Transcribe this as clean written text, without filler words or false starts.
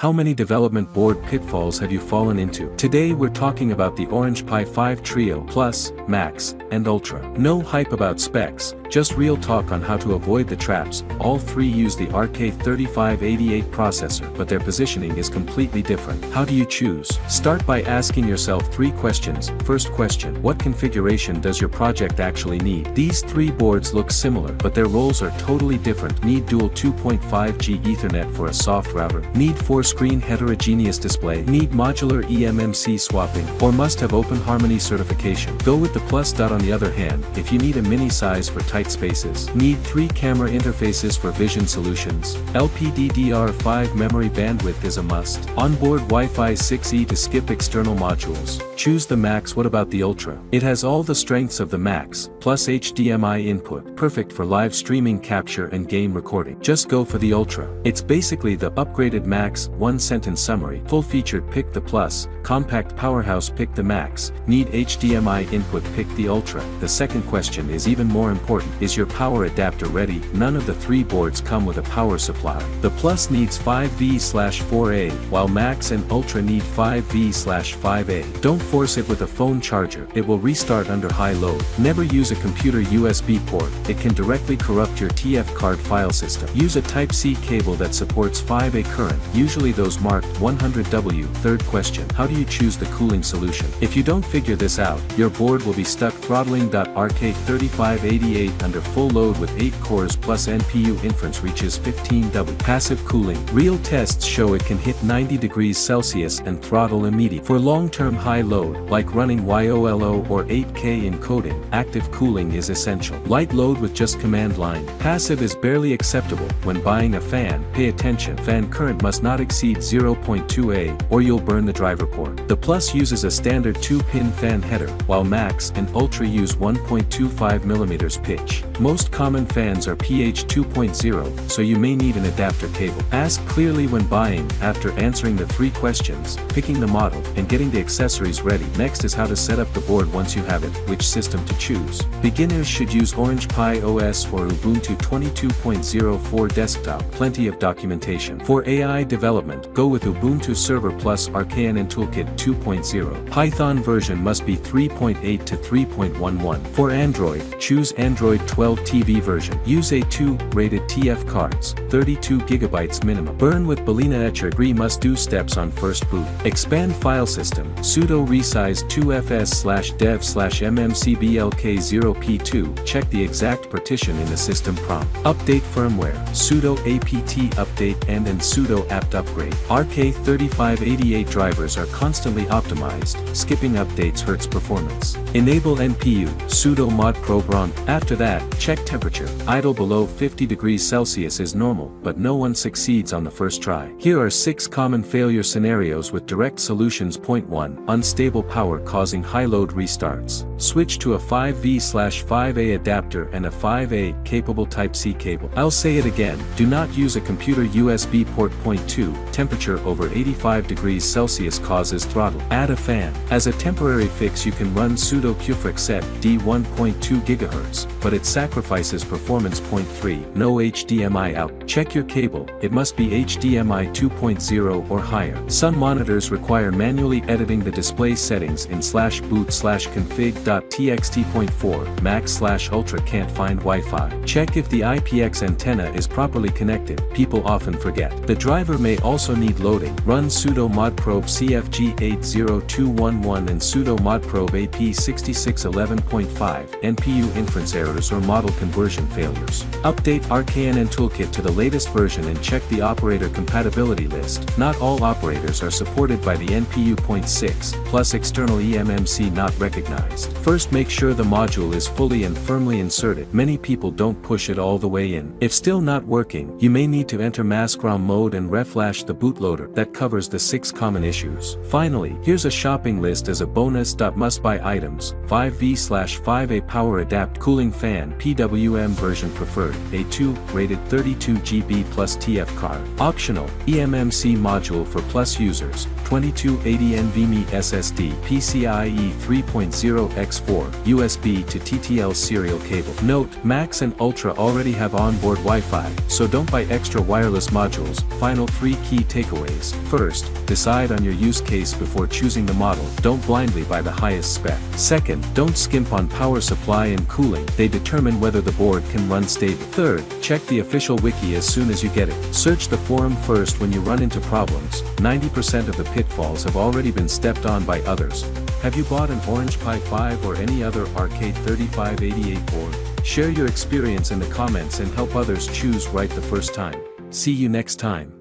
How many development board pitfalls have you fallen into? Today we're talking about the OrangePi 5 Trio Plus, Max, and Ultra. No hype about specs, just real talk on how to avoid the traps. All three use the RK3588 processor, but their positioning is completely different. How do you choose? Start by asking yourself three questions. First question: what configuration does your project actually need? These three boards look similar, but their roles are totally different. Need dual 2.5G Ethernet for a soft router? Need 4-screen heterogeneous display? Need modular eMMC swapping? Or must have Open Harmony certification? Go with the Plus. On the other hand, if you need a mini size for tight spaces, need 3 camera interfaces for vision solutions, LPDDR5 memory bandwidth is a must, onboard Wi-Fi 6E to skip external modules, choose the Max. What about the Ultra? It has all the strengths of the Max, plus HDMI input, perfect for live streaming capture and game recording. Just go for the Ultra. It's basically the upgraded Max. One sentence summary: full-featured, pick the Plus; compact powerhouse, pick the Max; need HDMI input, pick the Ultra. The second question is even more important: is your power adapter ready? None of the three boards come with a power supply. The Plus needs 5V/4A, while Max and Ultra need 5V/5A. Don't force it with a phone charger, it will restart under high load. Never use a computer USB port, it can directly corrupt your TF card file system. Use a Type-C cable that supports 5A current, usually those marked 100W. Third question: how do you choose the cooling solution? If you don't figure this out, your board will be stuck throttling. RK3588 under full load with 8 cores plus NPU inference reaches 15W. Passive cooling: real tests show it can hit 90 degrees Celsius and throttle immediately. For long-term high load, like running YOLO or 8K encoding, active cooling is essential. Light load with just command line. Passive is barely acceptable. When buying a fan, pay attention. Fan current must not exceed 0.2A, or you'll burn the driver port. The Plus uses a standard 2-pin fan header, while Max and Ultra use 1.25mm pitch. Most common fans are pH 2.0, so you may need an adapter cable. Ask clearly when buying. After answering the three questions, picking the model, and getting the accessories ready, next is how to set up the board once you have it, which system to choose. Beginners should use OrangePi OS or Ubuntu 22.04 desktop. Plenty of documentation. For AI development, go with Ubuntu Server Plus RKNN Toolkit 2.0. Python version must be 3.8 to 3.11. For Android, choose Android 12 TV version. Use A2 rated TF cards, 32GB minimum. Burn with Balena Etcher. 3 must-do steps on first boot. Expand file system. Sudo resize 2fs/dev/mmcblk0p2. Check the exact partition in the system prompt. Update firmware. Sudo apt update and sudo apt upgrade. RK3588 drivers are constantly optimized. Skipping updates hurts performance. Enable NPU. Sudo mod probe run. After that, check temperature. Idle below 50 degrees Celsius is normal, but no one succeeds on the first try. Here are 6 common failure scenarios with direct solutions. Point 1. Unstable power causing high load restarts. Switch to a 5V/5A adapter and a 5A capable Type-C cable. I'll say it again, do not use a computer USB port. Point 2. Temperature over 85 degrees Celsius causes throttle. Add a fan. As a temporary fix, you can run sudo qfrexset d 1.2 GHz, but it sacrifices performance. Point 3. No HDMI out. Check your cable, it must be HDMI 2.0 or higher. Some monitors require manually editing the display settings in /boot/config.txt. Point 4. Max/Ultra can't find Wi-Fi. Check if the IPX antenna is properly connected. People often forget. The driver may also need loading. Run sudo modprobe cfg80211 and sudo modprobe ap6611.5. NPU inference errors or model conversion failures. Update RKNN Toolkit to the latest version and check the operator compatibility list. Not all operators are supported by the NPU. Point 6. Plus external eMMC not recognized. First, make sure the module is fully and firmly inserted. Many people don't push it all the way in. If still not working, you may need to enter mask-ROM mode and reflash the bootloader. That covers the 6 common issues. Finally, here's a shopping list as a bonus. Must-buy items: 5V/5A power adapt cooling fan PWM version preferred, A2 rated 32GB plus TF card. Optional, eMMC module for Plus users, 2280 NVMe SSD, PCIe 3.0 x4, USB to TTL serial cable. Note, Max and Ultra already have onboard Wi-Fi, so don't buy extra wireless modules. Final 3 key key takeaways. First, decide on your use case before choosing the model. Don't blindly buy the highest spec. Second, don't skimp on power supply and cooling. They determine whether the board can run stable. Third, check the official wiki as soon as you get it. Search the forum first when you run into problems. 90% of the pitfalls have already been stepped on by others. Have you bought an OrangePi 5 or any other RK3588 board? Share your experience in the comments and help others choose right the first time. See you next time.